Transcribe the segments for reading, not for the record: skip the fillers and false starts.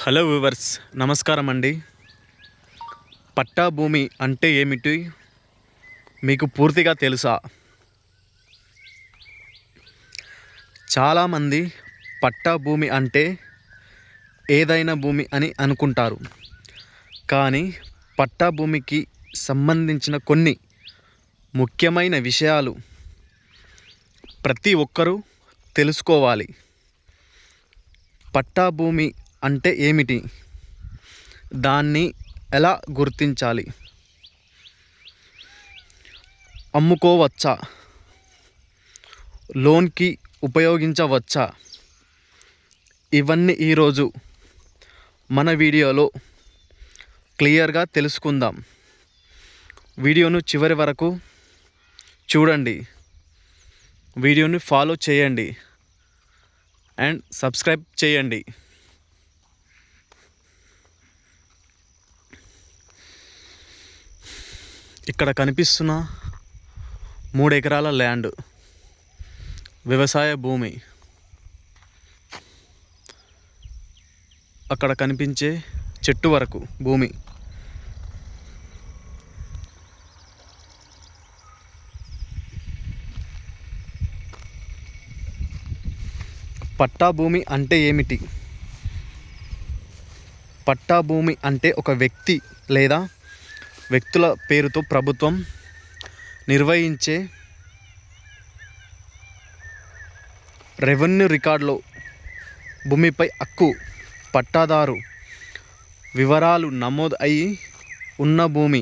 Hello viewers, నమస్కారం అండి. పట్టా భూమి అంటే ఏమిటి మీకు పూర్తిగా తెలుసా? చాలామంది పట్టా భూమి అంటే ఏదైనా భూమి అని అనుకుంటారు. కానీ పట్టా భూమికి సంబంధించిన కొన్ని ముఖ్యమైన విషయాలు ప్రతి ఒక్కరూ తెలుసుకోవాలి. పట్టా భూమి అంటే ఏమిటి? దాన్ని ఎలా గుర్తించాలి? అమ్ముకోవచ్చా? లోన్కి ఉపయోగించవచ్చా? ఇవన్నీ ఈరోజు మన వీడియోలో క్లియర్గా తెలుసుకుందాం. వీడియోను చివరి వరకు చూడండి, వీడియోని ఫాలో చేయండి అండ్ సబ్స్క్రైబ్ చేయండి. ఇక్కడ కనిపిస్తున్న 3 ఎకరాల ల్యాండ్ వ్యవసాయ భూమి. అక్కడ కనిపించే చెట్టు వరకు భూమి. పట్టా భూమి అంటే ఏమిటి? పట్టా భూమి అంటే ఒక వ్యక్తి లేదా వ్యక్తుల పేరుతో ప్రభుత్వం నిర్వహించే రెవెన్యూ రికార్డులో భూమిపై హక్కు, పట్టాదారు వివరాలు నమోదు అయి ఉన్న భూమి.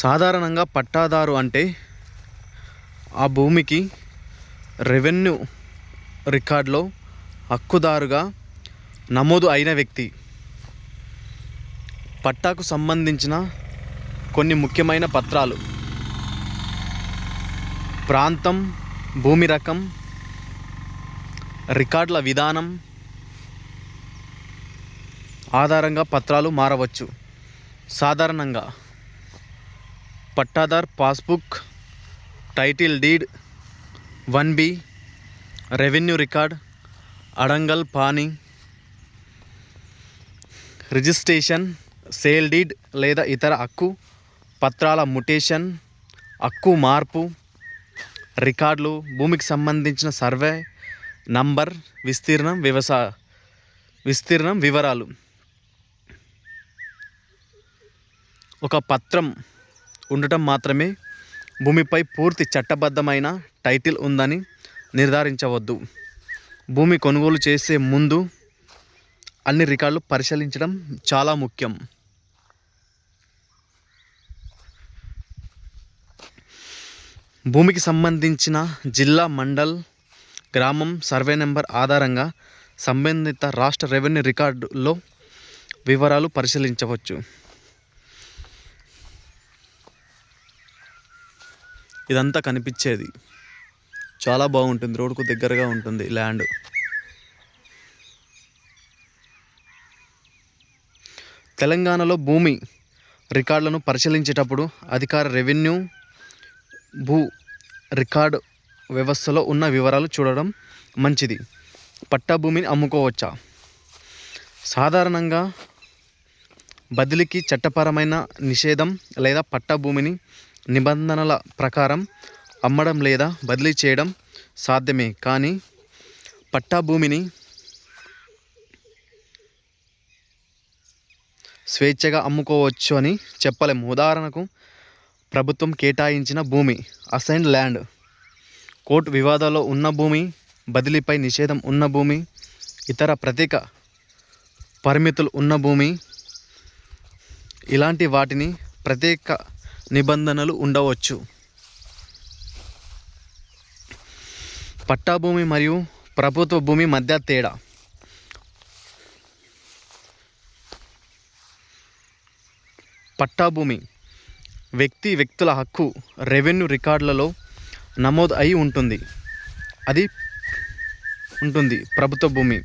సాధారణంగా పట్టాదారు అంటే ఆ భూమికి రెవెన్యూ రికార్డులో హక్కుదారుగా నమోదు అయిన వ్యక్తి. పట్టాకు సంబంధించిన కొన్ని ముఖ్యమైన పత్రాలు: ప్రాంతం, భూమి రకం, రికార్డుల విధానం ఆధారంగా పత్రాలు మారవచ్చు. సాధారణంగా పట్టాదార్ passbook, title deed, 1B, revenue record, అడంగల్ పానీ, రిజిస్ట్రేషన్, సేల్ డీడ్ లేదా ఇతర హక్కు పత్రాల మ్యుటేషన్, హక్కు మార్పు, రికార్డులు, భూమికి సంబంధించిన సర్వే నంబర్, విస్తీర్ణం వివరాలు. ఒక పత్రం ఉండటం మాత్రమే భూమిపై పూర్తి చట్టబద్ధమైన టైటిల్ ఉందని నిర్ధారించవద్దు. భూమి కొనుగోలు చేసే ముందు అన్ని రికార్డులు పరిశీలించడం చాలా ముఖ్యం. భూమికి సంబంధించిన జిల్లా, మండల్, గ్రామం, సర్వే నెంబర్ ఆధారంగా సంబంధిత రాష్ట్ర రెవెన్యూ రికార్డులో వివరాలు పరిశీలించవచ్చు. ఇదంతా కనిపించేది చాలా బాగుంటుంది, రోడ్డుకు దగ్గరగా ఉంటుంది ల్యాండ్. తెలంగాణలో భూమి రికార్డులను పరిశీలించేటప్పుడు అధికార రెవెన్యూ భూ రికార్డు వ్యవస్థలో ఉన్న వివరాలు చూడడం మంచిది. పట్టా భూమిని అమ్ముకోవచ్చా? సాధారణంగా బదిలీకి చట్టపరమైన నిషేధం లేదా పట్టా భూమిని నిబంధనల ప్రకారం అమ్మడం లేదా బదిలీ చేయడం సాధ్యమే. కానీ పట్టా భూమిని స్వేచ్ఛగా అమ్ముకోవచ్చు అని చెప్పలేము. ఉదాహరణకు, ప్రభుత్వం కేటాయించిన భూమి, అసైన్డ్ ల్యాండ్, కోర్టు వివాదాల్లో ఉన్న భూమి, బదిలీపై నిషేధం ఉన్న భూమి, ఇతర ప్రత్యేక పరిమితులు ఉన్న భూమి, ఇలాంటి వాటిని ప్రత్యేక నిబంధనలు ఉండవచ్చు. పట్టా భూమి మరియు ప్రభుత్వ భూమి మధ్య తేడా: పట్టా భూమి వ్యక్తుల హక్కు రెవెన్యూ రికార్డులలో నమోదు అయి ఉంటుంది. అది ప్రభుత్వ భూమి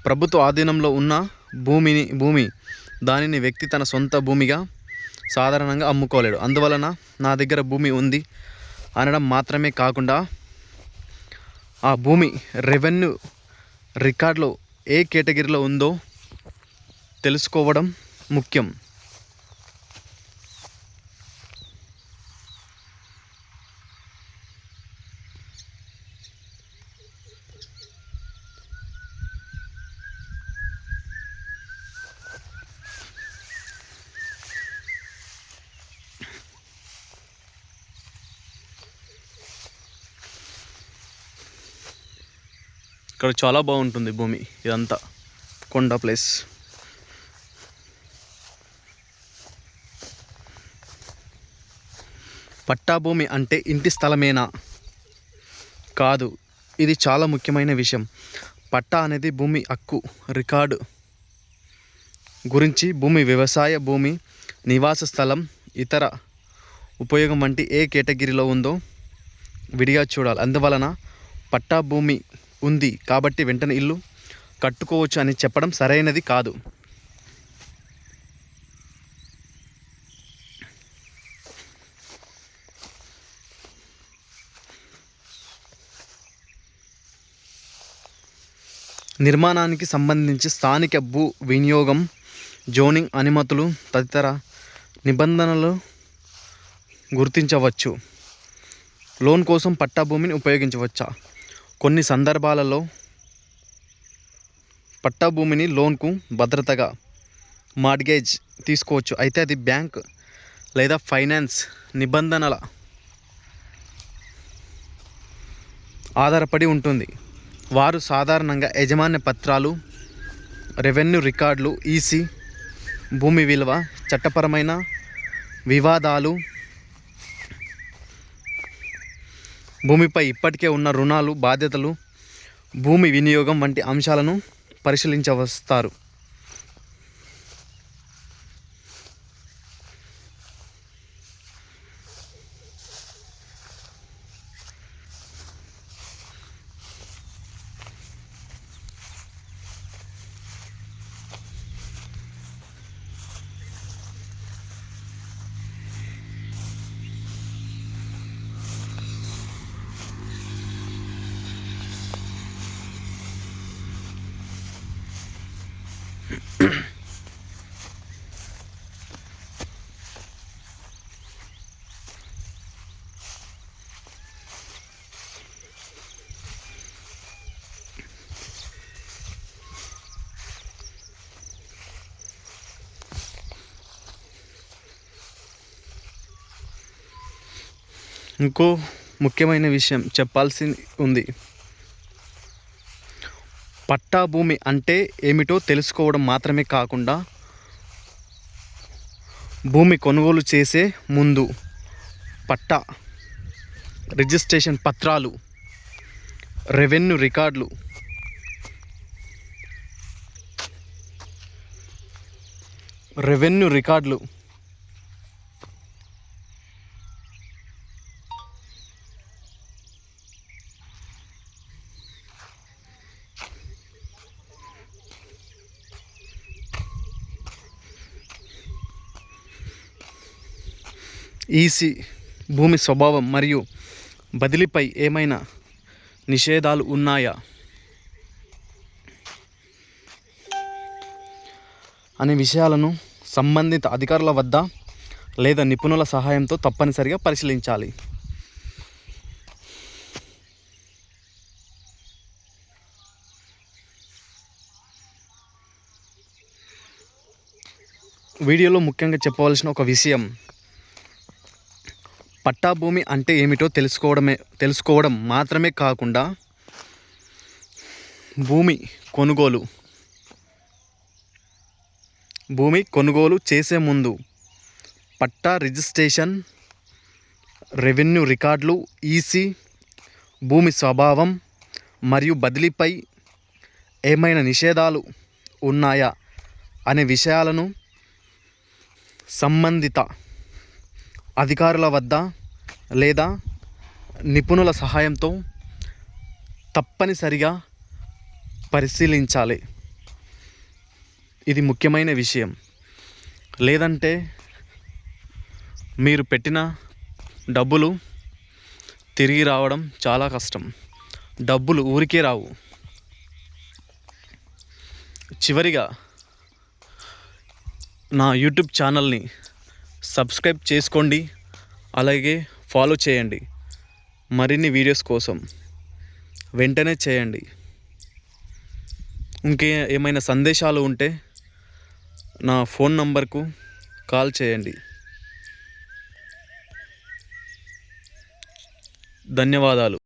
ప్రభుత్వ ఆధీనంలో ఉన్న భూమి దానిని వ్యక్తి తన సొంత భూమిగా సాధారణంగా అమ్ముకోలేడు. అందువలన నా దగ్గర భూమి ఉంది అనడం మాత్రమే కాకుండా ఆ భూమి రెవెన్యూ రికార్డులో ఏ కేటగిరీలో ఉందో తెలుసుకోవడం ముఖ్యం. ఇక్కడ చాలా బాగుంటుంది భూమి, ఇదంతా కొండ ప్లేస్. పట్టా భూమి అంటే ఇంటి స్థలమేనా? కాదు, ఇది చాలా ముఖ్యమైన విషయం. పట్టా అనేది భూమి హక్కు రికార్డు గురించి భూమి వ్యవసాయ భూమి, నివాస స్థలం, ఇతర ఉపయోగం వంటి ఏ కేటగిరీలో ఉందో విడిగా చూడాలి. అందువలన పట్టా భూమి ఉంది కాబట్టి వెంటనే ఇల్లు కట్టుకోవచ్చు అని చెప్పడం సరైనది కాదు. నిర్మాణానికి సంబంధించి స్థానిక భూ వినియోగం, జోనింగ్ అనుమతులు తదితర నిబంధనలు గుర్తించవచ్చు. లోన్ కోసం పట్టా భూమిని ఉపయోగించవచ్చా? కొన్ని సందర్భాలలో పట్టా భూమిని లోన్కు భద్రతగా మార్ట్గేజ్ తీసుకోవచ్చు. అయితే అది బ్యాంక్ లేదా ఫైనాన్స్ నిబంధనల ఆధారపడి ఉంటుంది. వారు సాధారణంగా యజమాన్య పత్రాలు, రెవెన్యూ రికార్డులు, ఈసీ, భూమి విలువ, చట్టపరమైన వివాదాలు, భూమిపై ఇప్పటికే ఉన్న రుణాలు, బాధ్యతలు, భూమి వినియోగం వంటి అంశాలను పరిశీలించవస్తారు. ఇంకో ముఖ్యమైన విషయం చెప్పాల్సి ఉంది. పట్టా భూమి అంటే ఏమిటో తెలుసుకోవడం మాత్రమే కాకుండా భూమి కొనుగోలు చేసే ముందు పట్టా, రిజిస్ట్రేషన్ పత్రాలు, రెవెన్యూ రికార్డులు, ఈసీ, భూమి స్వభావం మరియు బదిలీపై ఏమైనా నిషేధాలు ఉన్నాయా అనే విషయాలను సంబంధిత అధికారుల వద్ద లేదా నిపుణుల సహాయంతో తప్పనిసరిగా పరిశీలించాలి. వీడియోలో ముఖ్యంగా చెప్పవలసిన ఒక విషయం, పట్టా భూమి అంటే ఏమిటో తెలుసుకోవడం మాత్రమే కాకుండా భూమి కొనుగోలు చేసే ముందు పట్టా, రిజిస్ట్రేషన్, రెవెన్యూ రికార్డులు, ఈసీ, భూమి స్వభావం మరియు బదిలీపై ఏమైనా నిషేధాలు ఉన్నాయా అనే విషయాలను సంబంధిత అధికారుల వద్ద లేదా నిపుణుల సహాయంతో తప్పనిసరిగా పరిశీలించాలి. ఇది ముఖ్యమైన విషయం. లేదంటే మీరు పెట్టిన డబ్బులు తిరిగి రావడం చాలా కష్టం. డబ్బులు ఊరికే రావు. చివరిగా నా యూట్యూబ్ ఛానల్ని సబ్స్క్రైబ్ చేసుకోండి, అలాగే ఫాలో చేయండి. మరిన్ని వీడియోస్ కోసం వెంటనే చేయండి. ఇంకే ఏమైనా సందేశాలు ఉంటే నా ఫోన్ నంబర్కు కాల్ చేయండి. ధన్యవాదాలు.